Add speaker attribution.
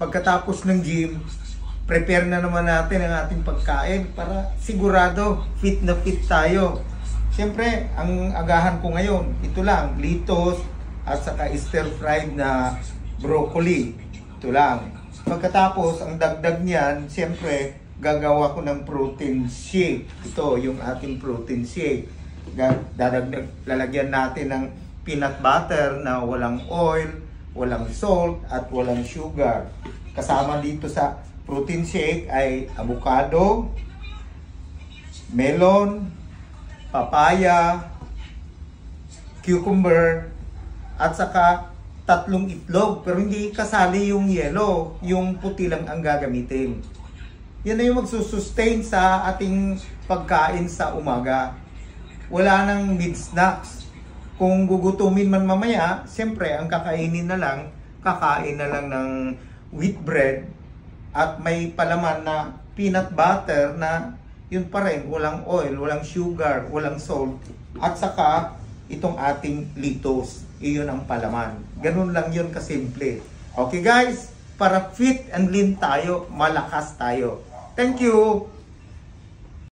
Speaker 1: pagkatapos ng gym, prepare na naman natin ang ating pagkain para sigurado fit na fit tayo. Siyempre, ang agahan ko ngayon, ito lang, litos at saka stir-fried na broccoli. Ito lang. Pagkatapos, ang dagdag niyan, siyempre, gagawa ko ng protein shake. Ito, yung ating protein shake. Lalagyan natin ng peanut butter na walang oil, walang salt, at walang sugar. Kasama dito sa protein shake ay avocado, melon, papaya, cucumber, at saka 3 itlog. Pero hindi kasali yung yellow, yung puti lang ang gagamitin. Yan na yung magsusustain sa ating pagkain sa umaga. Wala nang mid-snacks. Kung gugutumin man mamaya, siyempre ang kakainin na lang, kakain na lang ng wheat bread at may palaman na peanut butter na yun pa rin, walang oil, walang sugar, walang salt, at saka itong ating litos, iyon ang palaman. Ganun lang yun kasimple. Okay guys, para fit and lean tayo, malakas tayo. Thank you!